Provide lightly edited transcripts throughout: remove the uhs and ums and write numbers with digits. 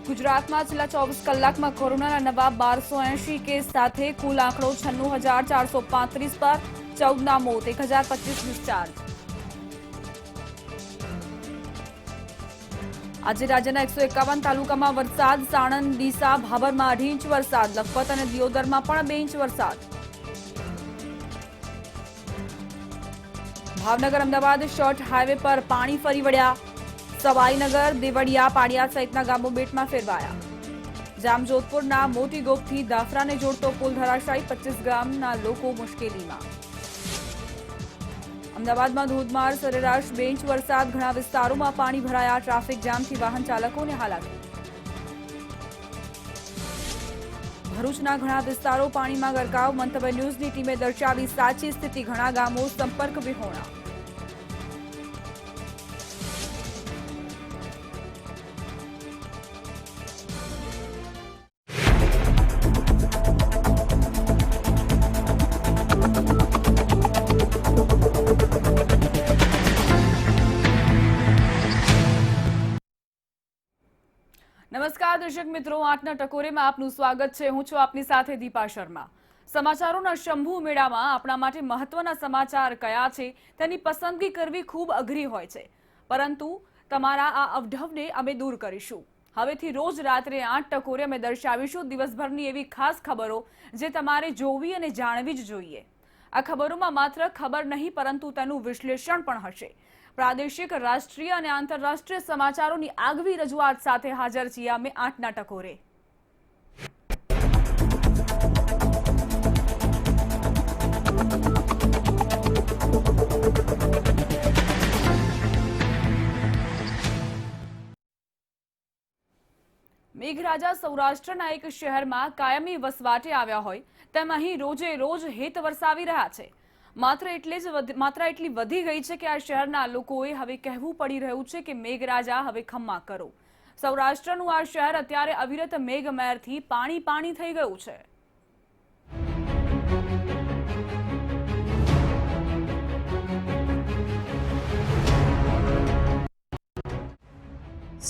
ગુજરાતમાં છેલ્લા 24 કલાકમાં કોરોનાના નવા 1280 કેસ સાથે કુલ આંકડો 96,435 પર, 14ના મોત, 1025 ડિસ્ચાર્જ। આજે રાજ્યના 151 તાલુકામાં વરસાદ। સાણંદ, ડીસા, ભાભરમાં 2.5 ઇંચ વરસાદ। લખપત અને દિયોદરમાં પણ 2 ઇંચ વરસાદ। ભાવનગર અમદાવાદ શોર્ટ હાઈવે પર પાણી ફરી વળ્યા। સવાઈનગર, દેવળિયા, પાડિયા સહિતના ગામો બેટમાં ફેરવાયા। જામજોધપુરના મોટી ગોપથી દાફરાને જોડતો પુલ ધરાશાયી, 25 ગામના લોકો મુશ્કેલીમાં। અમદાવાદમાં ધોધમાર સરેરાશ 2 ઇંચ વરસાદ। ઘણા વિસ્તારોમાં પાણી ભરાયા। ટ્રાફિક જામથી વાહન ચાલકોને હાલાકી। ભરૂચના ઘણા વિસ્તારો પાણીમાં ગરકાવ। મંતવ્ય ન્યૂઝની ટીમે દર્શાવી સાચી સ્થિતિ। ઘણા ગામો સંપર્ક વિહોણા। નમસ્કાર દર્શક મિત્રો, 8ના ટકોરેમાં આપનું સ્વાગત છે। હું છું આપની સાથે દીપા શર્મા। સમાચારોના શંભુ મેળામાં આપણા માટે મહત્વના સમાચાર કયા છે તેની પસંદગી કરવી ખૂબ અઘરી હોય છે, પરંતુ તમારા આ અવઢવને અમે દૂર કરીશું। હવેથી રોજ રાત્રે 8 ટકોરે અમે દર્શાવીશું દિવસભરની એવી ખાસ ખબરો જે તમારે જોવી અને જાણવી જ જોઈએ। આ ખબરોમાં માત્ર ખબર નહીં પરંતુ તેનું વિશ્લેષણ પણ હશે। પ્રાદેશિક, રાષ્ટ્રીય અને આંતરરાષ્ટ્રીય સમાચારોની આગવી રજૂઆત સાથે હાજર છીએ અમે 8ના ટકોરે। મેઘરાજા સૌરાષ્ટ્રના એક શહેરમાં કાયમી વસવાટે આવ્યા હોય તેમ અહીં રોજે રોજ હેત વરસાવી રહ્યા છે। માત્રા એટલી વધી ગઈ છે કે આ શહેરના લોકોએ હવે કહેવું પડી રહ્યું છે કે મેઘરાજા હવે ખમ્મા કરો। સૌરાષ્ટ્રનું આ શહેર અત્યારે અવિરત મેઘમહેરથી પાણી પાણી થઈ ગયું છે।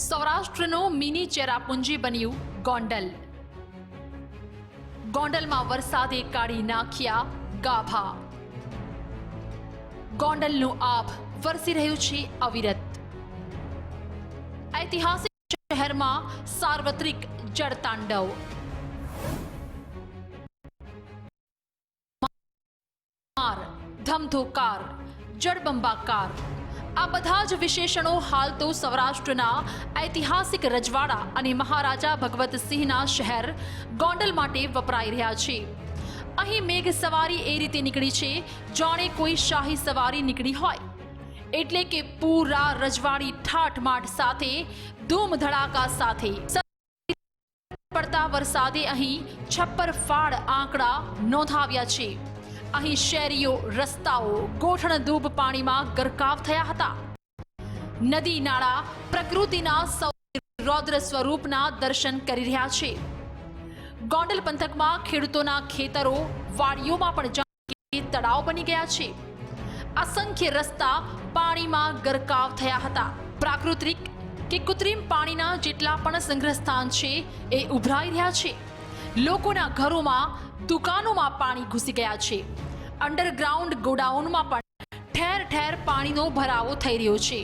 સૌરાષ્ટ્રનું મિની ચેરાપુંજી બન્યું ગોંડલ। ગોંડલમાં વરસાદે કાઢી નાખ્યા ગાભા। ગોંડલનું આભ વરસી રહ્યું છે અવિરત। ઐતિહાસિક શહેરમાં સાર્વત્રિક જળતાંડવ। ધમધોકાર, જળબંબાકાર, આ બધા જ વિશેષણો હાલ તો સૌરાષ્ટ્રના ઐતિહાસિક રજવાડા અને મહારાજા ભગવતસિંહના શહેર ગોંડલ માટે વપરાઈ રહ્યા છે। અહીં મેઘ સવારી એ રીતે નીકળી છે જાણે કોઈ શાહી સવારી નીકળી હોય। એટલે કે પૂરા રજવાડી ઠાઠમાઠ સાથે, ધૂમ ધડાકા સાથે પડતા વરસાદે અહીં છપ્પર ફાડ આંકડા નોંધાવ્યા છે। અહીં શેરીઓ, રસ્તાઓ ગોઠણદૂબ પાણીમાં ગરકાવ થયા હતા। નદી નાળા પ્રકૃતિના સૌથી રૌદ્ર સ્વરૂપના દર્શન કરી રહ્યા છે। ગોંડલ પંથકમાં ખેડૂતોના ખેતરો, વાડીઓમાં પણ જાણે તળાવ બની ગયા છે। અસંખ્ય રસ્તા પાણીમાં ગરકાવ થયા હતા। પ્રાકૃતિક કે કૃત્રિમ પાણીના જેટલા પણ સંગ્રહ સ્થાન છે એ ઉભરાઈ રહ્યા છે। લોકોના ઘરોમાં, દુકાનોમાં પાણી ઘૂસી ગયા છે। અંડરગ્રાઉન્ડ ગોડાઉનમાં પણ ઠેર ઠેર પાણીનો ભરાવો થઈ રહ્યો છે।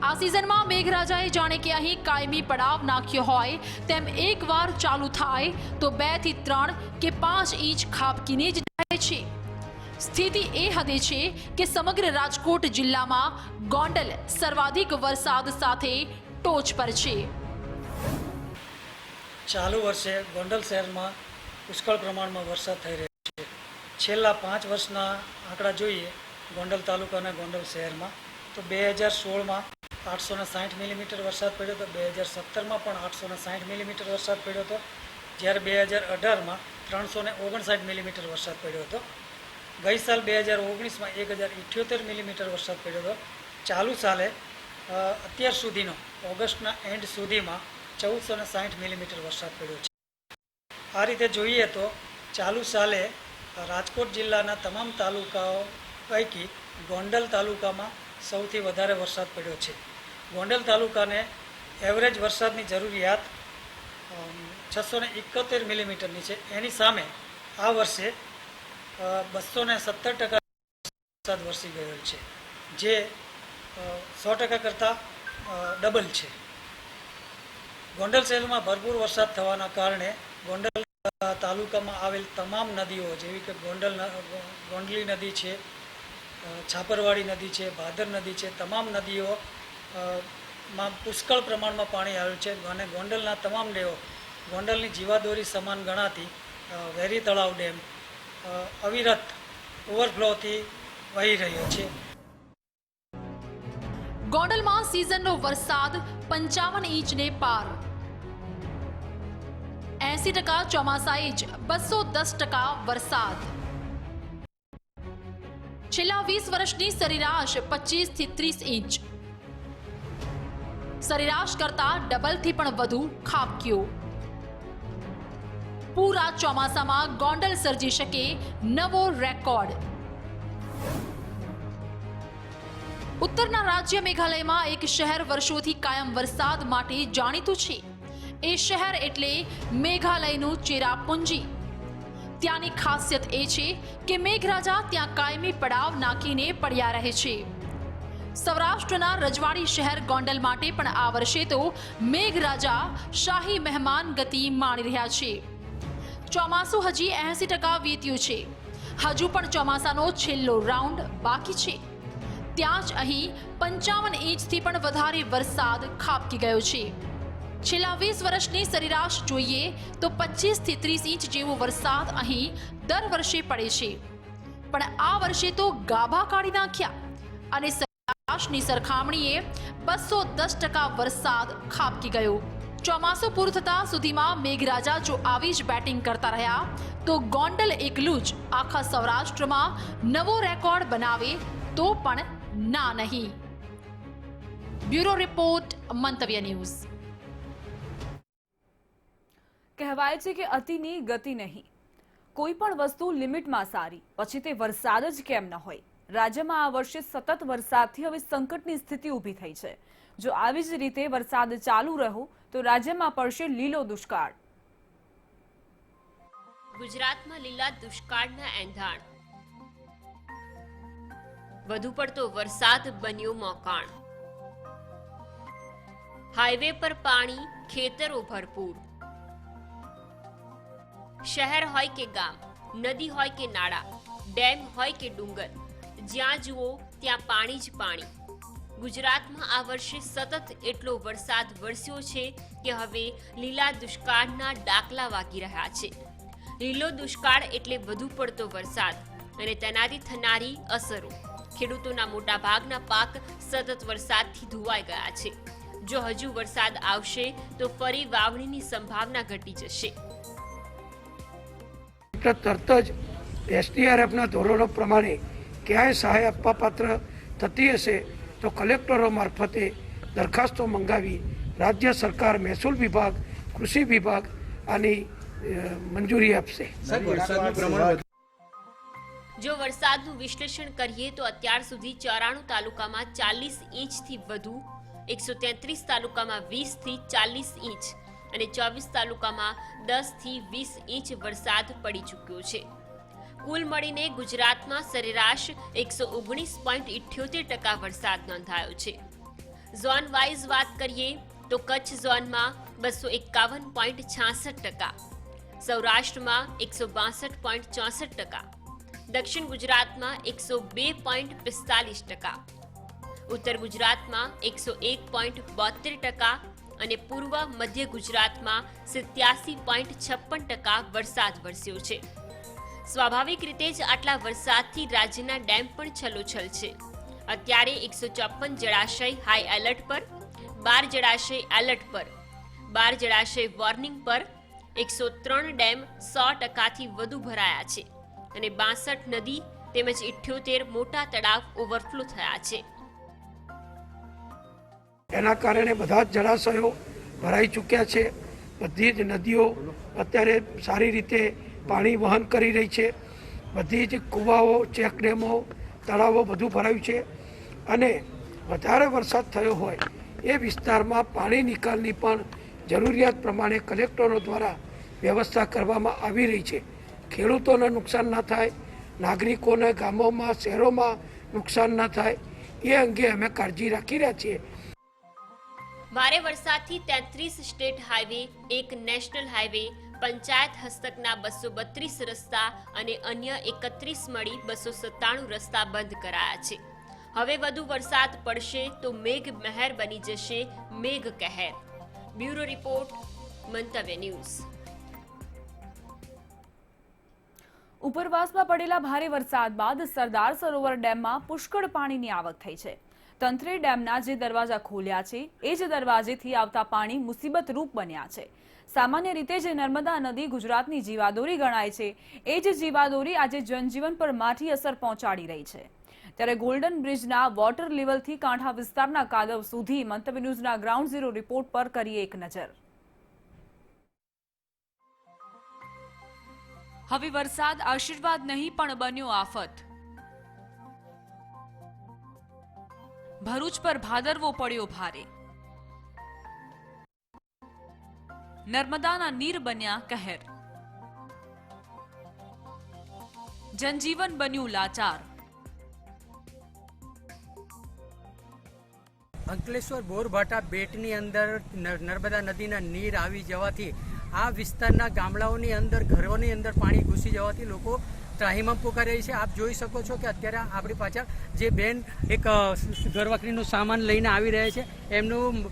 આ સિઝનમાં મેઘરાજાએ જાણે કે અહીં કાયમી પડાવ નાખ્યો હોય તેમ એકવાર ચાલુ થાય તો 2 થી 3 કે 5 ઇંચ ખાબકીને જ જાય છે। સ્થિતિ એ હદે છે કે સમગ્ર રાજકોટ જિલ્લામાં ગોંડલ સર્વાધિક વરસાદ સાથે ટોચ પર છે। ચાલુ વર્ષે ગોંડલ શહેરમાં પુષ્કળ પ્રમાણમાં વરસાદ થઈ રહ્યો છે। છેલ્લા 5 વર્ષના આંકડા જોઈએ ગોંડલ તાલુકા અને ગોંડલ શહેરમાં તો 2016માં 860 મિલીમીટર વરસાદ પડ્યો હતો। 2017માં પણ 860 મિલીમીટર વરસાદ પડ્યો હતો, જ્યારે 2018માં 359 મિલીમીટર વરસાદ પડ્યો હતો। ગઈ સાલ 2019માં 1078 મિલીમીટર વરસાદ પડ્યો હતો। ચાલુ સાલે અત્યાર સુધીનો ઓગસ્ટના એન્ડ સુધીમાં 1460 મિલીમીટર વરસાદ પડ્યો છે। આ રીતે જોઈએ તો ચાલુ સાલે રાજકોટ જિલ્લાના તમામ તાલુકાઓ પૈકી ગોંડલ તાલુકામાં સૌથી વધારે વરસાદ પડ્યો છે। ગોંડલ તાલુકાને એવરેજ વરસાદની જરૂરિયાત 671 મિલીમીટરની છે. એની સામે આ વર્ષે 217% વરસાદ વરસી ગયો છે, જે 100% કરતાં ડબલ છે. ગોંડલ શહેરમાં ભરપૂર વરસાદ થવાના કારણે ગોંડલ તાલુકામાં આવેલ તમામ નદીઓ જેવી કે ગોંડલી નદી છે, છાપરવાડી નદી છે, ભાદર નદી છે, તમામ નદીઓ માં પુષ્કળ પ્રમાણમાં પાણી આવ્યું છે અને ગોંડલના તમામ ડેમો ગોંડલની જીવાદોરી સમાન ગણાતી વેરી તળાવ ડેમ અવિરત ઓવરફ્લોથી વહી રહ્યો છે. ગોંડલમાં સિઝનનો વરસાદ 55 ઇંચને પાર, 80% ચોમાસાએ જ 210% વરસાદ. છેલ્લા 20 વર્ષની સરેરાશ 25 થી 30 ઇંચ, સરેરાશ કરતા ડબલથી પણ વધુ ખાબક્યો. પૂરા ચોમાસામાં ગોંડલ સર્જી શકે નવો રેકોર્ડ. ઉત્તરના રાજ્ય મેઘાલયમાં એક શહેર વર્ષોથી કાયમ વરસાદ માટે જાણીતું છે. એ શહેર એટલે મેઘાલયનું ચેરાપુંજી. ત્યાંની ખાસિયત એ છે કે મેઘરાજા ત્યાં કાયમી પડાવ નાખીને પડ્યા રહે છે. સૌરાષ્ટ્રના રજવાડી શહેર ગોંડલ માટે પણ આ વર્ષે તો મેઘરાજા શાહી મહેમાન ગતિ માણી રહ્યા છે. ચોમાસું હજી 80% વીત્યું છે. હજુ પણ ચોમાસાનો છેલ્લો રાઉન્ડ બાકી છે. ત્યાં જ અહીં 55 ઇંચથી પણ વધારે વરસાદ ખાબકી ગયો છે. છેલ્લા 20 વર્ષની સરેરાશ જોઈએ તો 25 થી 30 ઇંચ જેવો વરસાદ અહીં દર વર્ષે પડે છે. પણ આ વર્ષે તો ગાભા કાઢી નાખ્યા અને સરેરાશની સરખામણીએ 210% વરસાદ ખાબકી ગયો. ચોમાસું પૂરું થતા સુધીમાં મેઘરાજા જો આવી જ બેટિંગ કરતા રહ્યા તો ગોંડલ એકલું જ આખા સૌરાષ્ટ્રમાં નવો રેકોર્ડ બનાવે તો પણ ના નહીં. બ્યુરો રિપોર્ટ, મંતવ્ય ન્યૂઝ. કહેવાય છે કે અતિની ગતિ નહીં. કોઈ પણ વસ્તુ લિમિટમાં સારી, પછી તે વરસાદ જ કેમ ન હોય. રાજ્યમાં આ વર્ષે સતત વરસાદથી હવે સંકટની સ્થિતિ ઊભી થઈ છે. જો આવી જ રીતે વરસાદ ચાલુ રહ્યો તો રાજ્યમાં પડશે લીલો દુષ્કાળ. ગુજરાતમાં લીલા દુષ્કાળના એંધાણ. વધુ પડતો વરસાદ બન્યો મોકાણ. હાઈવે પર પાણી, ખેતરો ભરપૂર. શહેર હોય કે ગામ, નદી હોય કે નાળા, ડેમ હોય કે ડુંગર, જ્યાં જુઓ ત્યાં પાણી જ પાણી. ગુજરાતમાં આ વર્ષે સતત એટલો વરસાદ વરસ્યો છે કે હવે લીલા દુષ્કાળના ડાકલા વાગી રહ્યા છે. લીલો દુષ્કાળ એટલે વધુ પડતો વરસાદ અને તેનાથી થનારી અસરો. ખેડૂતોના મોટા ભાગના પાક સતત વરસાદથી ધોવાઈ ગયા છે. જો હજુ વરસાદ આવશે તો ફરી વાવણીની સંભાવના ઘટી જશે. તરત જ એસડીઆરએફના ધોરણો પ્રમાણે ક્યાંય સહાય આપવા પાત્ર થતી હશે તો કલેક્ટરો મારફતે દરખાસ્તો મંગાવી રાજ્ય સરકાર, મહેસૂલ વિભાગ, કૃષિ વિભાગ આની મંજૂરી આપશે. જો વરસાદનું વિશ્લેષણ કરીએ તો અત્યાર સુધી 94 તાલુકામાં 40 ઇંચથી વધુ, 133 તાલુકામાં 20 થી 40 ઇંચ અને 24 તાલુકામાં 10 થી 20 ઇંચ વરસાદ પડી ચૂક્યો છે. કુલ મળીને ગુજરાતમાં સરેરાશ 119.78% વરસાદ નોંધાયો છે. ઝોન વાઇઝ વાત કરીએ તો કચ્છ ઝોનમાં 251.66%, સૌરાષ્ટ્રમાં 162.64%, દક્ષિણ ગુજરાતમાં 102.45%, ઉત્તર ગુજરાતમાં 101.72% અને પૂર્વ મધ્ય ગુજરાતમાં 87.56% વરસાદ વરસ્યો છે. સ્વાભાવિક રીતે જ આટલા વરસાદથી રાજ્યના ડેમ પણ છલોછલ છે. અત્યારે 154 જળાશય હાઈ એલર્ટ પર, 12 જળાશય એલર્ટ પર, 12 જળાશય વોર્નિંગ પર, 103 ડેમ 100%થી વધુ ભરાયા છે અને 62 નદી તેમજ 78 મોટા તળાવ ઓવરફ્લો થયા છે. એના કારણે બધા જ જળાશયો ભરાઈ ચૂક્યા છે. બધી જ નદીઓ અત્યારે સારી રીતે પાણી વહન કરી રહી છે. બધી જ કૂવાઓ, ચેકડેમો, તળાવો બધું ભરાયું છે અને વધારે વરસાદ થયો હોય એ વિસ્તારમાં પાણી નિકાલની પણ જરૂરિયાત પ્રમાણે કલેક્ટરો દ્વારા વ્યવસ્થા કરવામાં આવી રહી છે. ખેડૂતોને નુકસાન ના થાય, નાગરિકોને ગામોમાં શહેરોમાં નુકસાન ના થાય એ અંગે અમે કાળજી રાખી રહ્યા છીએ. ભારે વરસાદથી 33 સ્ટેટ હાઈવે, એક નેશનલ હાઈવે, પંચાયત હસ્તકના 232 રસ્તા અને અન્ય 31 મળી 297 રસ્તા બંધ કરાયા છે. હવે વધુ વરસાદ પડશે તો મેઘ મહેર બની જશે મેઘ કહેર. બ્યુરો રિપોર્ટ, મંતવ્ય ન્યૂઝ. ઉપરવાસમાં પડેલા ભારે વરસાદ બાદ સરદાર સરોવર ડેમમાં પુષ્કળ પાણીની આવક થઈ છે. તંત્રે ડેમના જે દરવાજા ખોલ્યા છે એ જ દરવાજેથી આવતા પાણી મુસીબતરૂપ બન્યા છે. સામાન્ય રીતે જે નર્મદા નદી ગુજરાતની જીવાદોરી ગણાય છે એ જ જીવાદોરી આજે જનજીવન પર માઠી અસર પહોંચાડી રહી છે. ત્યારે ગોલ્ડન બ્રિજના વોટર લેવલથી કાંઠા વિસ્તારના કાદવ સુધી મંતવ્ય ન્યૂઝના ગ્રાઉન્ડ ઝીરો રિપોર્ટ પર કરીએ એક નજર. હવે વરસાદ આશીર્વાદ નહીં પણ બન્યો આફત. ભરૂચ પર ભાદરવો પડ્યો ભારે. નર્મદાના નીર બન્યા કહેર. જનજીવન બન્યું લાચાર. અંકલેશ્વર બોરભાટા બેટની અંદર નર્મદા નદીના નીર આવી જવાથી આ વિસ્તારના ગામડાઓની અંદર ઘરોની અંદર પાણી ઘૂસી જવાથી લોકો ત્રાહિમામ પોકારી રહી છે. આપ જોઈ શકો છો કે અત્યારે આપણી પાછળ જે બેન એક ઘરવખરીનું સામાન લઈને આવી રહ્યા છે, એમનું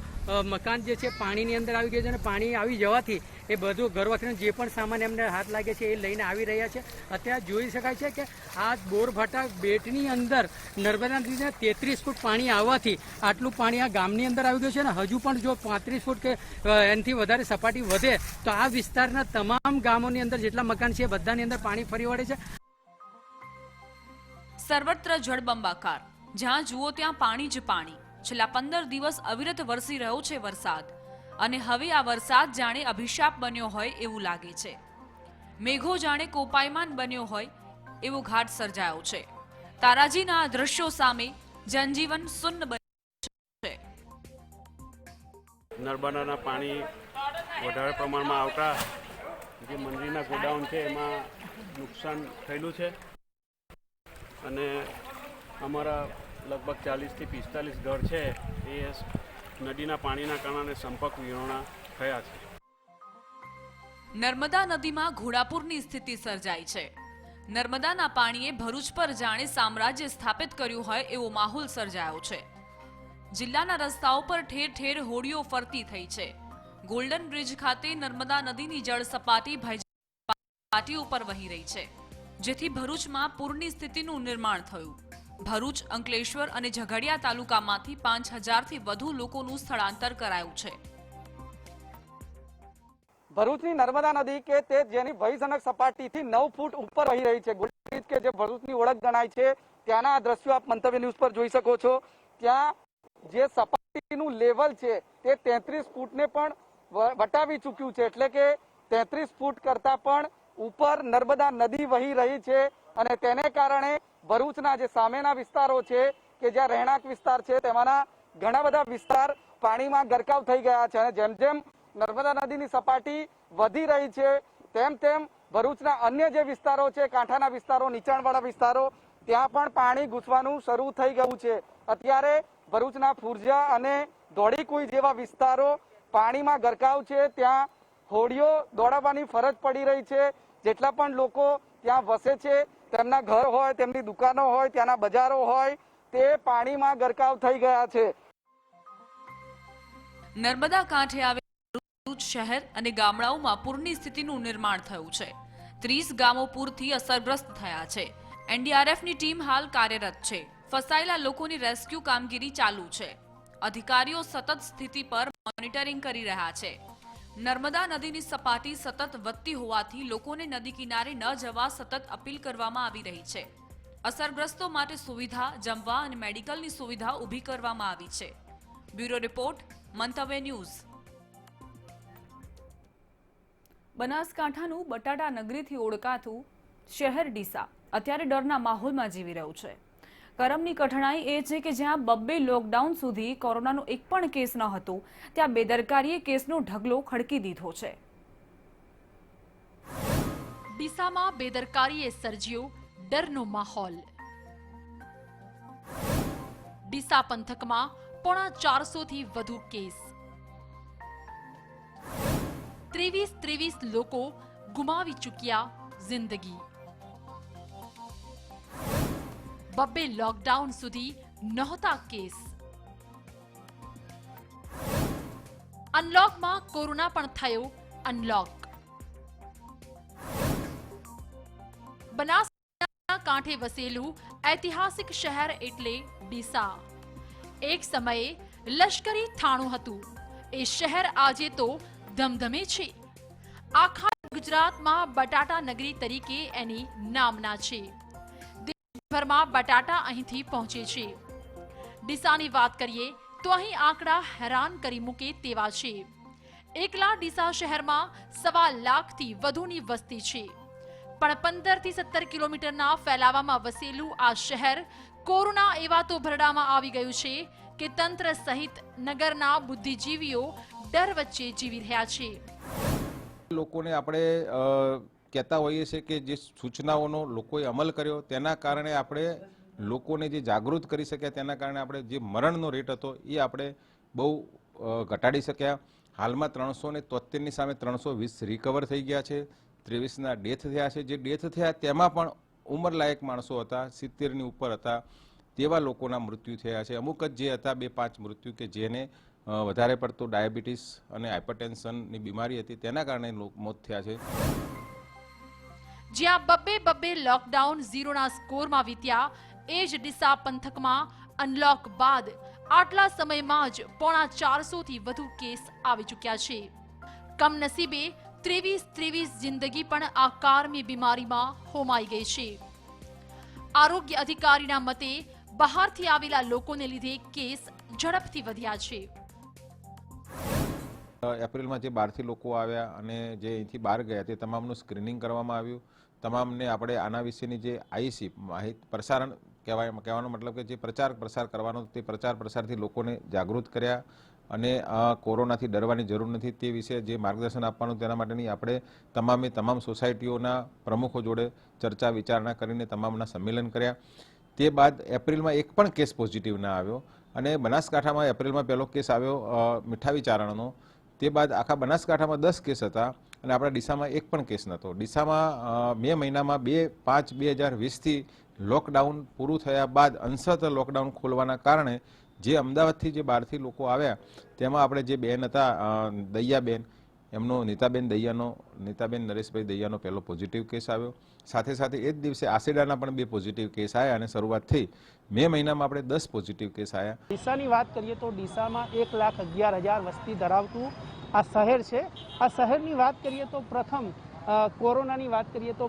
મકાન જે છે પાણીની અંદર આવી ગયું છે અને પાણી આવી જવાથી એ બધું ઘરવખરીનું જે પણ સામાન એમને હાથ લાગે છે એ લઈને આવી રહ્યા છે. અત્યારે જોઈ શકાય છે કે આ બોરભાટા બેટની અંદર નર્મદા નદીના 33 ફૂટ પાણી આવવાથી આટલું પાણી આ ગામની અંદર આવી ગયું છે અને હજુ પણ જો 35 ફૂટ કે એનાથી વધારે સપાટી વધે તો આ વિસ્તારના તમામ ગામોની અંદર જેટલા મકાન છે બધાની અંદર પાણી ફરી વળે છે. સર્વત્ર જળબંબાકાર. જ્યાં જુઓ ત્યાં પાણી જ પાણી. છેલ્લા 15 દિવસ અવિરત વરસી રહ્યો છે વરસાદ અને હવે આ વરસાદ જાણે અભિશાપ બન્યો હોય એવું લાગે છે. મેઘો જાણે કોપાયમાન બન્યો હોય એવો ઘાટ સર્જાયો છે. તારાજીના આ દ્રશ્યો સામે જનજીવન સુન્ન બન્યું છે. નર્મદાના પાણી વધારે પ્રમાણમાં આવતા જે મંદિરના ગોડાઉન છે એમાં નુકસાન થયેલું છે અને અમારા લગભગ 40થી 45 ઘર છે એ નદીના પાણીના કારણે સંપર્ક વિહોણા થયા છે. નર્મદા નદીમાં ઘોડાપૂરની સ્થિતિ સર્જાઈ છે. નર્મદાના પાણીએ ભરૂચ પર જાણે સામ્રાજ્ય સ્થાપિત કર્યું હોય એવો માહોલ સર્જાયો છે. જિલ્લાના રસ્તાઓ પર ઠેર ઠેર હોડીઓ ફરતી થઈ છે. ગોલ્ડન બ્રિજ ખાતે નર્મદા નદીની જળ સપાટી પાટી ઉપર વહી રહી છે, જેથી ભરૂચમાં પૂરની સ્થિતિનું નિર્માણ થયું. ભરૂચ, અંકલેશ્વર અને ઝઘડિયા તાલુકામાંથી 5000થી વધુ લોકોનું સ્થળાંતર કરાયું છે. ભરૂચની નર્મદા નદી કે તે જેની ભયજનક સપાટીથી 9 ફૂટ ઉપર વહી રહી છે. ગોલ્ડન બ્રિજ કે જે ભરૂચની ઓળખ ગણાય છે ત્યાંના આ દ્રશ્યો આપ મંતવ્ય ન્યૂઝ પર જોઈ શકો છો. ત્યાં જે સપાટીનું લેવલ છે તે 33 ફૂટને પણ વટાવી ચૂક્યું છે, એટલે કે 33 ફૂટ કરતા પણ ઉપર નર્મદા નદી વહી રહી છે અને તેને કારણે ભરૂચના જે સામેના વિસ્તારો છે કે જ્યાં રહેણાંક વિસ્તાર છે તેમાંના ઘણા બધા વિસ્તાર પાણીમાં ગરકાવ થઈ ગયા છે અને જેમ જેમ નર્મદા નદીની સપાટી વધી રહી છે તેમ તેમ ભરૂચના અન્ય જે વિસ્તારો છે, કાંઠાના વિસ્તારો, નીચાણવાળા વિસ્તારો, ત્યાં પણ પાણી ઘૂસવાનું શરૂ થઈ ગયું છે. અત્યારે ભરૂચના ફુરજા અને ધોળીકુઈ જેવા વિસ્તારો પાણીમાં ગરકાવ છે. ત્યાં હોડીઓ દોડાવવાની ફરજ પડી રહી છે. જેટલા પણ લોકો ત્યાં વસે છે, તેમના ઘર હોય, તેમની દુકાનો હોય, ત્યાંના બજારો હોય, તે પાણીમાં ગરકાવ થઈ ગયા છે. નર્મદા કાંઠે આવેલા ભરૂચ શહેર અને ગામડાઓમાં પૂરની સ્થિતિનું નિર્માણ થયું છે. 30 ગામો પૂરથી અસરગ્રસ્ત થયા છે. એનડીઆરએફની ટીમ હાલ કાર્યરત છે. ફસાયેલા લોકોની રેસ્ક્યુ કામગીરી ચાલુ છે. અધિકારીઓ સતત સ્થિતિ પર મોનિટરિંગ કરી રહ્યા છે. નર્મદા નદીની સપાટી સતત વધતી હોવાથી લોકોને નદી કિનારે ન જવા સતત અપીલ કરવામાં આવી રહી છે. અસરગ્રસ્તો માટે સુવિધા, જમવા અને મેડિકલની સુવિધા ઊભી કરવામાં આવી છે. બ્યુરો રિપોર્ટ, મંતવ્ય ન્યૂઝ. બનાસકાંઠાનું બટાટા નગરીથી ઓળખાતું શહેર ડીસા અત્યારે ડરના માહોલમાં જીવી રહ્યું છે. કરમની કઠણાઈ એ છે કે જ્યાં 2 લોકડાઉન સુધી કોરોનાનો એક પણ કેસ ન હતો, ત્યાં બેદરકારીએ કેસનો ઢગલો ખડકી દીધો છે. ડીસામાં બેદરકારીએ સર્જ્યો ડરનો માહોલ. ડીસા પંથકમાં પોણા 400 થી વધુ કેસ. 23 લોકો ગુમાવી ચૂક્યા જિંદગી. 2 લોકડાઉન સુધી નહોતા કેસ. અનલોકમાં કોરોના પણ થયો અનલોક. બનાસકાંઠાના કાંઠે વસેલું ઐતિહાસિક શહેર એટલે ડીસા. એક સમયે લશ્કરી થાણું હતું. એ શહેર આજે તો ધમધમે છે. આખા ગુજરાતમાં બટાટા નગરી તરીકે એની નામના છે. દેશભરમાં બટાટા અહીંથી પહોંચે છે. ડીસાની વાત કરીએ તો અહીં આંકડા હેરાન કરી મૂકે તેવા છે. એકલા ડીસા શહેરમાં 1.25 લાખથી વધુની વસ્તી છે. પણ 15 થી 17 કિલોમીટરના ફેલાવામાં વસેલું આ શહેર કોરોના એવા તો ભરડામાં આવી ગયું છે કે તંત્ર સહિત નગરના બુદ્ધિજીવીઓ ડર વચ્ચે જીવી રહ્યા છે. લોકોને આપણે કહેતા હોઈએ છીએ કે જે સૂચનાઓનો લોકોએ અમલ કર્યો તેના કારણે આપણે લોકોને જે જાગૃત કરી શક્યા, તેના કારણે આપણે જે મરણનો રેટ હતો એ આપણે બહુ ઘટાડી શક્યા. હાલમાં 373ની સામે 320 રિકવર થઈ ગયા છે. 23ના ડેથ થયા છે. જે ડેથ થયા તેમાં પણ ઉંમરલાયક માણસો હતા, 70ની ઉપર હતા, તેવા લોકોના મૃત્યુ થયા છે. અમુક જ જે હતા 2-5 મૃત્યુ કે જેને વધારે પડતો ડાયાબિટીસ અને હાઇપરટેન્શનની બીમારી હતી તેના કારણે મોત થયા છે. જ્યાં 2 લોકડાઉન ઝીરોના સ્કોરમાં વીત્યા, એ જ ડીસા પંથકમાં અનલોક બાદ આટલા સમયમાં જ પોણા 400 થી વધુ કેસ આવી ચૂક્યા છે. કમનસીબે 23 જિંદગી પણ આ કારમી બીમારીમાં હોમાઈ ગઈ છે. આરોગ્ય અધિકારીના મતે બહારથી આવેલા લોકોને લીધે કેસ ઝડપથી વધ્યા છે. એપ્રિલમાં જે બહારથી લોકો આવ્યા અને જે અહીંથી બહાર ગયા તે તમામનું સ્ક્રીનિંગ કરવામાં આવ્યું. તમામને આપણે આના વિશેની જે આઈસી પ્રસારણ કહેવાનો મતલબ કે જે પ્રચાર પ્રસાર કરવાનો તે પ્રચાર પ્રસારથી લોકોને જાગૃત કર્યા અને કોરોનાથી ડરવાની જરૂર નથી તે વિશે જે માર્ગદર્શન આપવાનું તેના માટેની આપણે તમામ સોસાયટીઓના પ્રમુખો જોડે ચર્ચા વિચારણા કરીને તમામના સંમેલન કર્યા. તે બાદ એપ્રિલમાં એક પણ કેસ પોઝિટિવ ના આવ્યો અને બનાસકાંઠામાં એપ્રિલમાં પહેલો કેસ આવ્યો મીઠાવી ચારણનો. તે બાદ આખા બનાસકાંઠામાં 10 કેસ હતા અને આપણા ડીસામાં એક પણ કેસ નહોતો. ડીસામાં મે મહિનામાં 2/5/2020થી લોકડાઉન પૂરું થયા બાદ અંશત લોકડાઉન ખોલવાના કારણે જે અમદાવાદથી જે બહારથી લોકો આવ્યા તેમાં આપણે જે બેન હતા દૈયાબેન, એમનો નીતાબેન નરેશભાઈ દૈયાનો પહેલો પોઝિટિવ કેસ આવ્યો. સાથે સાથે એ જ દિવસે આસેડાના પણ 2 પોઝિટિવ કેસ આવ્યા અને શરૂઆત થઈ મે મહિનામાં આપણે 10 પોઝિટિવ કેસ આવ્યા. ડીસાની વાત કરીએ તો ડીસામાં 1,11,000 વસ્તી ધરાવતું આ શહેર છે. આ શહેરની વાત કરીએ તો કોરોનાની વાત કરીએ તો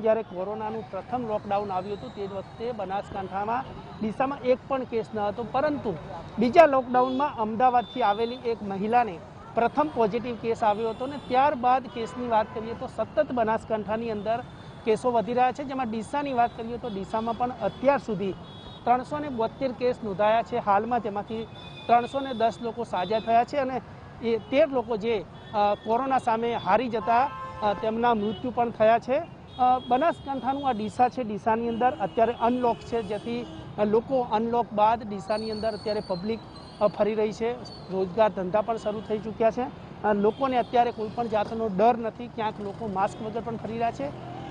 જ્યારે કોરોનાનું પ્રથમ લોકડાઉન આવ્યું હતું તે વખતે બનાસકાંઠામાં ડીસામાં એક પણ કેસ ન હતો. પરંતુ બીજા લોકડાઉનમાં અમદાવાદથી આવેલી એક મહિલાને પ્રથમ પોઝિટિવ કેસ આવ્યો હતો ને ત્યારબાદ કેસની વાત કરીએ તો સતત બનાસકાંઠાની અંદર કેસો વધી રહ્યા છે. જેમાં ડીસાની વાત કરીએ તો ડીસામાં પણ અત્યાર સુધી 372 કેસ નોંધાયા છે. હાલમાં તેમાંથી 310 લોકો સાજા થયા છે અને એ 13 લોકો જે કોરોના સામે હારી જતા તેમના મૃત્યુ પણ થયા છે. બનાસકાંઠાનું આ ડીસા છે. ડીસાની અંદર અત્યારે અનલોક છે, જેથી લોકો અનલોક બાદ ડીસાની અંદર અત્યારે પબ્લિક ફરી રહી છે. રોજગાર ધંધા પણ શરૂ થઈ ચૂક્યા છે. લોકોને અત્યારે કોઈ પણ જાતનો ડર નથી. ક્યાંક લોકો માસ્ક વગર પણ ફરી રહ્યા છે.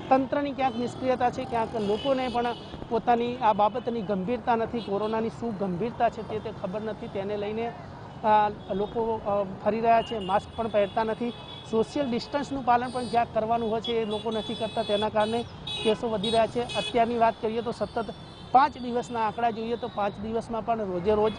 તંત્રની ક્યાંક નિષ્ક્રિયતા છે, ક્યાંક લોકોને પણ પોતાની આ બાબતની ગંભીરતા નથી. કોરોનાની શું ગંભીરતા છે તે ખબર નથી. તેને લઈને લોકો ફરી રહ્યા છે. માસ્ક પણ પહેરતા નથી. સોશિયલ ડિસ્ટન્સનું પાલન પણ જ્યાં કરવાનું હોય છે એ લોકો નથી કરતા. તેના કારણે કેસો વધી રહ્યા છે. અત્યારની વાત કરીએ તો સતત 5 દિવસના આંકડા જોઈએ તો 5 દિવસમાં પણ રોજે રોજ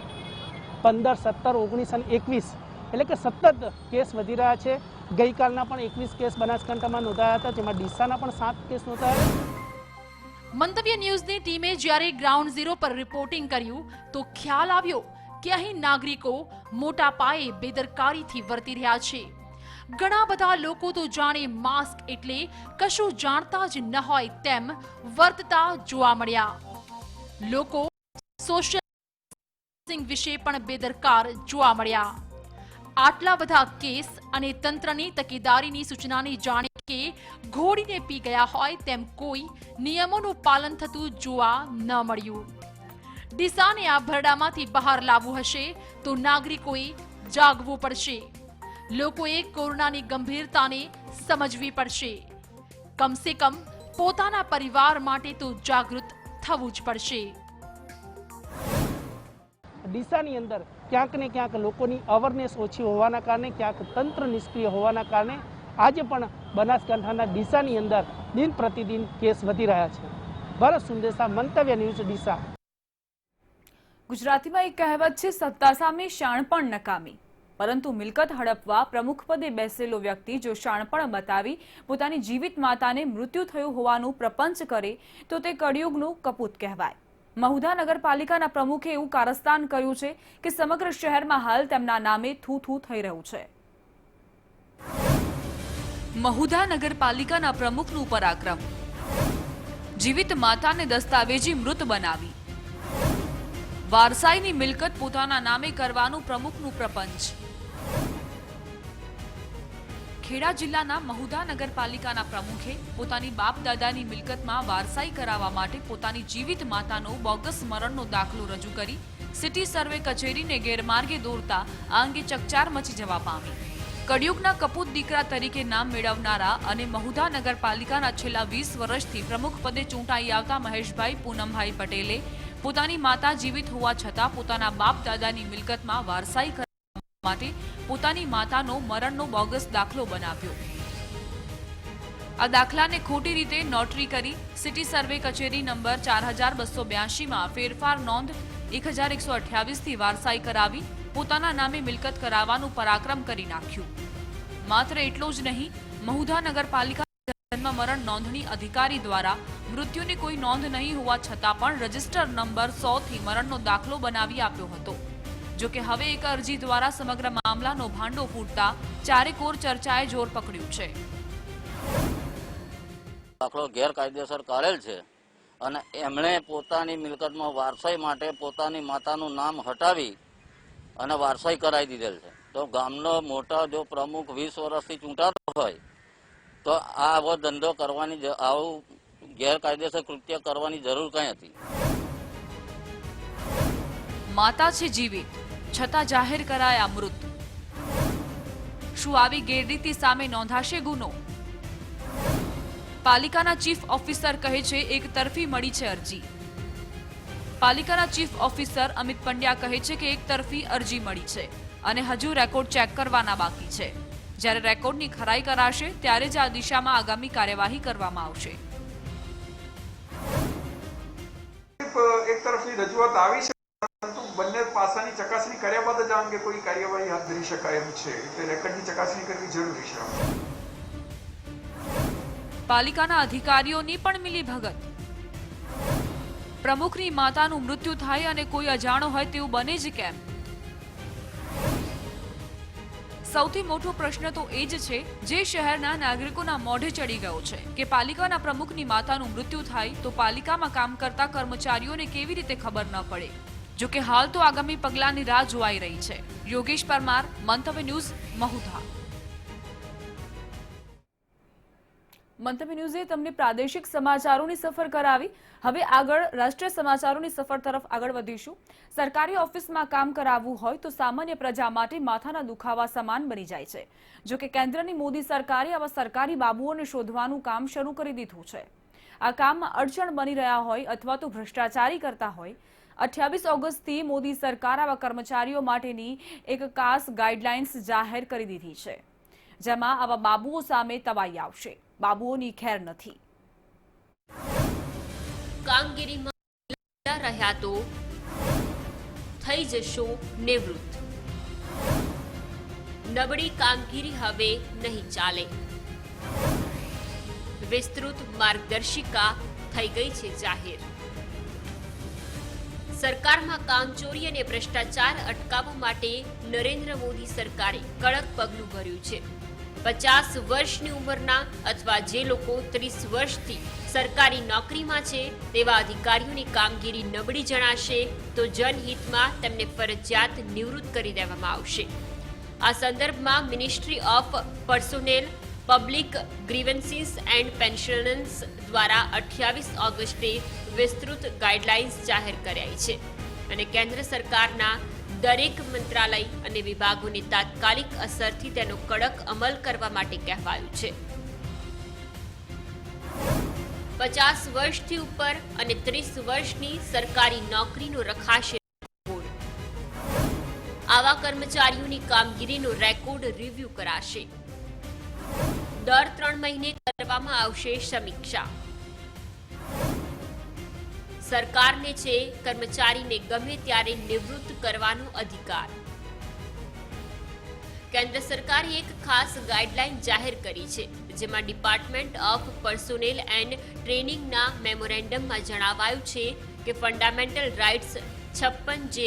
15, 17, 19 અને 21 એટલે કે સતત કેસ વધી રહ્યા છે. ગઈકાલના પણ 21 કેસ બનાસકાંઠામાં નોંધાયા હતા, જેમાં ડીસાના પણ 7 કેસ નોંધાયા. મંતવ્ય ન્યૂઝની ટીમે જ્યારે ગ્રાઉન્ડ ઝીરો પર રિપોર્ટિંગ કર્યું તો ખ્યાલ આવ્યો કે અહીં નાગરિકો મોટા પાયે બેદરકારીથી વર્તી રહ્યા છે. ઘણા બધા લોકો તો જાણે માસ્ક એટલે કશું જાણતા જ ન હોય તેમ વર્તતા જોવા મળ્યા. લોકો સોશિયલ ડિસ્ટન્સિંગ વિશે પણ બેદરકાર જોવા મળ્યા. આટલા બધા કેસ અને તંત્રની તકેદારીની સૂચનાની જાણે કે ઘોડીને પી ગયા હોય તેમ કોઈ નિયમોનું પાલન થતું જોવા ન મળ્યું. ડીસાને આ ભરડામાંથી બહાર લાવવું હશે તો નાગરિકોએ જાગવું પડશે. લોકોએ કોરોનાની ગંભીરતાને સમજવી પડશે. કમસે કમ પોતાના પરિવાર માટે તો જાગૃત થવું જ પડશે. ડીસાની અંદર ક્યાંક ને ક્યાંક લોકોની અવેરનેસ ઓછી હોવાના કારણે, ક્યાંક તંત્ર નિષ્ક્રિય હોવાના કારણે આજે પણ બનાસકાંઠાના ડીસાની અંદર દિન પ્રતિદિન કેસ વધી રહ્યા છે. ભરત સુંદેસા, મંતવ્ય ન્યૂઝ, ડીસા. ગુજરાતીમાં એક કહેવત છે, સત્તા સામે શાણપણ નકામી. પરંતુ મિલકત હડપવા પ્રમુખ પદે બેસેલો વ્યક્તિ જો શાણપણ બતાવી પોતાની જીવિત માતાને મૃત્યુ થયું હોવાનું પ્રપંચ કરે તો તે કળિયુગનું કપૂત કહેવાય. મહુધા નગરપાલિકાના પ્રમુખે એવું કારસ્તાન કર્યું છે કે સમગ્ર શહેરમાં હાલ તેમના નામે થૂ થૂ થઈ રહ્યું છે. મહુધા નગરપાલિકાના પ્રમુખનું પરાક્રમ. જીવિત માતાને દસ્તાવેજી મૃત બનાવી વારસાઈની મિલકત પોતાના નામે કરવાનું પ્રમુખનું પ્રપંચ. ખેડા જિલ્લાના મહુધા નગરપાલિકાના પ્રમુખે પોતાની બાપ દાદાની મિલકતમાં વારસાઈ કરાવવા માટે પોતાની જીવિત માતાનો બોગસ મરણનો દાખલો રજૂ કરી સિટી સર્વે કચેરીને ગેરમાર્ગે દોરતા આ અંગે ચકચાર મચી જવા પામી. કળિયુગના કપૂત દીકરા તરીકે નામ મેળવનારા અને મહુધા નગરપાલિકાના છેલ્લા 20 વર્ષથી પ્રમુખ પદે ચૂંટાઈ આવતા મહેશભાઈ પૂનમભાઈ પટેલે પોતાની માતા જીવિત હોવા છતાં પોતાના બાપ દાદાની મિલકતમાં વારસાઈ કરવા માટે પોતાની માતાનો મરણનો બોગસ દાખલો બનાવ્યો. આ દાખલાને ખોટી રીતે નોટરી કરી સિટી સર્વે કચેરી નંબર 4282 માં ફેરફાર નોંધ 1128 થી વારસાઈ કરાવી પોતાના નામે મિલકત કરાવવાનું પરાક્રમ કરી નાખ્યું. માત્ર એટલું જ નહીં, મહુધા નગરપાલિકા જન્મ મરણ નોંધણી અધિકારી દ્વારા મૃત્યુની કોઈ નોંધ નહીં હોવા છતાં પણ રજિસ્ટર નંબર 100 થી મરણનો દાખલો બનાવી આપ્યો હતો. જો કે હવે એક અરજી દ્વારા સમગ્ર મામલાનો ભાંડો ફૂટતા ચારેકોર ચર્ચાએ જોર પકડ્યું છે. દાખલો ગેરકાયદેસર કરેલ છે અને એમણે પોતાની મિલકતમાં વારસાઈ માટે પોતાની માતાનું નામ હટાવી અને વારસાઈ કરાવી દીધેલ છે. તો ગામનો મોટા જો પ્રમુખ 20 વર્ષથી ચૂંટાતો હોય તો આવો ધંધો કરવાની, આવું ગેરકાયદેસર કૃત્ય કરવાની જરૂર કઈ હતી? માતા છે જીવિત છતાં જાહેર કરાયા મૃત. શું આવી ગેરરીતિ સામે નોંધાશે ગુનો? પાલિકાના ચીફ ઓફિસર કહે છે એક તરફી મળી છે અરજી. પાલિકાના ચીફ ઓફિસર અમિત પંડ્યા કહે છે કે એક તરફી અરજી મળી છે અને હજુ રેકોર્ડ ચેક કરવાના બાકી છે. જ્યારે રેકોર્ડની ખરાઈ કરાશે ત્યારે જ આ દિશામાં આગામી કાર્યવાહી કરવામાં આવશે. એક તરફની રજૂઆત આવી છે, પરંતુ બંને પાસાની ચકાસણી કર્યા બાદ જ આ અંગે કોઈ કાર્યવાહી હાથ ધરી શકાય એમ છે. એટલે રેકોર્ડની ચકાસણી કરવી જરૂરી છે. પાલિકાના અધિકારીઓની પણ મિલીભગત. પ્રમુખની માતાનું મૃત્યુ થાય અને કોઈ અજાણો હોય તેવું બને જ કેમ? સૌથી મોટો પ્રશ્ન તો એ જ છે જે શહેરના નાગરિકોના મોઢે ચડી ગયો છે કે પાલિકાના પ્રમુખની માતાનું મૃત્યુ થાય તો પાલિકામાં કામ કરતા કર્મચારીઓને કેવી રીતે ખબર ન પડે. જો કે હાલ તો આગામી પગલાંની રાહ જોવાઈ રહી છે. યોગેશ પરમાર, મંતવ્ય ન્યૂઝ, મહુધા. મંતવ્ય ન્યૂઝે તમને પ્રાદેશિક સમાચારોની સફર કરાવી. હવે આગળ રાષ્ટ્રીય સમાચારોની સફર તરફ આગળ વધીશું. સરકારી ઓફિસમાં કામ કરાવવું હોય તો સામાન્ય પ્રજા માટે માથાના દુખાવા સમાન બની જાય છે. જો કે કેન્દ્રની મોદી સરકારે આવા સરકારી બાબુઓને શોધવાનું કામ શરૂ કરી દીધું છે. આ કામમાં અડચણ બની રહ્યા હોય અથવા તો ભ્રષ્ટાચારી કરતા હોય, 28 ઓગસ્ટથી મોદી સરકાર આવા કર્મચારીઓ માટેની એક ખાસ ગાઈડલાઇન્સ જાહેર કરી દીધી છે, જેમાં આવા બાબુઓ સામે તવાઈ આવશે. બાબુઓની ખેર નથી. કામગીરીમાં રહ્યા તો થઈ જશો નિવૃત્ત. નબળી કામગીરી હવે નહીં ચાલે. વિસ્તૃત માર્ગદર્શિકા થઈ ગઈ છે જાહેર. સરકારમાં કામચોરી અને ભ્રષ્ટાચાર અટકાવવા માટે નરેન્દ્ર મોદી સરકારે કડક પગલું ભર્યું છે. 50 વર્ષની ઉંમરના અથવા જે લોકો 30 વર્ષથી સરકારી નોકરીમાં છે તેવા અધિકારીઓની કામગીરી નબળી જણાશે તો જનહિતમાં તેમને ફરજિયાત નિવૃત્ત કરી દેવામાં આવશે. આ સંદર્ભમાં ministry of personnel, public grievances and pensioners દ્વારા 28 ઓગસ્ટે વિસ્તૃત ગાઈડલાઇન્સ જાહેર કરાઈ છે અને કેન્દ્ર સરકારના દરેક મંત્રાલય અને વિભાગોને તાત્કાલિક અસરથી તેનો કડક અમલ કરવા માટે કહેવાયું છે. 50 વર્ષથી ઉપર અને 30 વર્ષની સરકારી નોકરીનો રખાશે રેકોર્ડ. આવા કર્મચારીઓની કામગીરીનો રેકોર્ડ રિવ્યુ કરાશે. દર 3 મહિને કરવામાં આવશે સમીક્ષા. સરકારને છે કર્મચારીને ગમે ત્યારે નિવૃત્ત કરવાનો અધિકાર. કેન્દ્ર સરકારે એક ખાસ ગાઈડલાઈન જાહેર કરી છે જેમાં ડિપાર્ટમેન્ટ ઓફ પર્સોનેલ એન્ડ ટ્રેનિંગના મેમોરેન્ડમમાં જણાવાયું છે કે ફંડામેન્ટલ રાઇટ્સ 56J,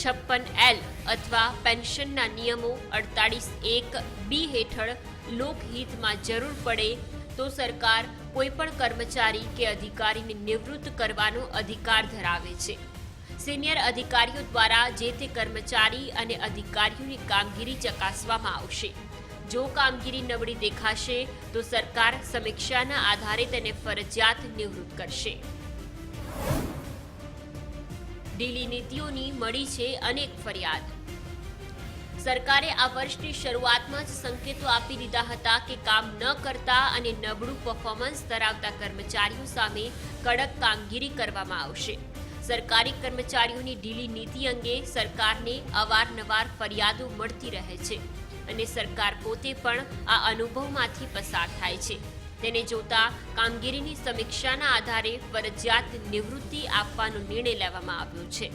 56L અથવા પેન્શનના નિયમો 48(1)B હેઠળ લોકહિતમાં જરૂર પડે તો સરકાર કોઈપણ કર્મચારી કે અધિકારીને નિવૃત્ત કરવાનો અધિકાર ધરાવે છે. સિનિયર અધિકારીઓ દ્વારા જે તે કર્મચારી અને અધિકારીઓની કામગીરી ચકાસવામાં આવશે. જો કામગીરી નબળી દેખાશે તો સરકાર સમીક્ષાના આધારે તેને ફરજિયાત નિવૃત્ત કરશે. ઢીલી નીતિઓની મળી છે અનેક ફરિયાદ. સરકારે આ વર્ષની શરૂઆતમાં જ સંકેતો આપી દીધા હતા કે કામ ન કરતા અને નબળું પરફોર્મન્સ ધરાવતા કર્મચારીઓ સામે કડક કામગીરી કરવામાં આવશે. સરકારી કર્મચારીઓની ઢીલી નીતિ અંગે સરકારને અવારનવાર ફરિયાદો મળતી રહે છે અને સરકાર પોતે પણ આ અનુભવમાંથી પસાર થાય છે. તેને જોતા કામગીરીની સમીક્ષાના આધારે ફરજિયાત નિવૃત્તિ આપવાનો નિર્ણય લેવામાં આવ્યો છે.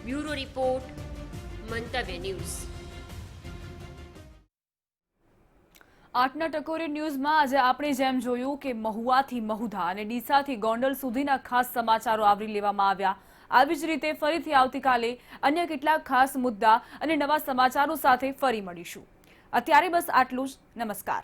બ્યુરો રિપોર્ટ, મંતવ્ય ન્યૂઝ. આઠના ટકોરે ન્યૂઝમાં આજે આપણે જેમ જોયું કે મહુવાથી મહુધા અને ડીસાથી ગોંડલ સુધીના ખાસ સમાચારો આવરી લેવામાં આવ્યા. આવી જ રીતે ફરીથી આવતીકાલે અન્ય કેટલાક ખાસ મુદ્દા અને નવા સમાચારો સાથે ફરી મળીશું. અત્યારે બસ આટલું જ. નમસ્કાર.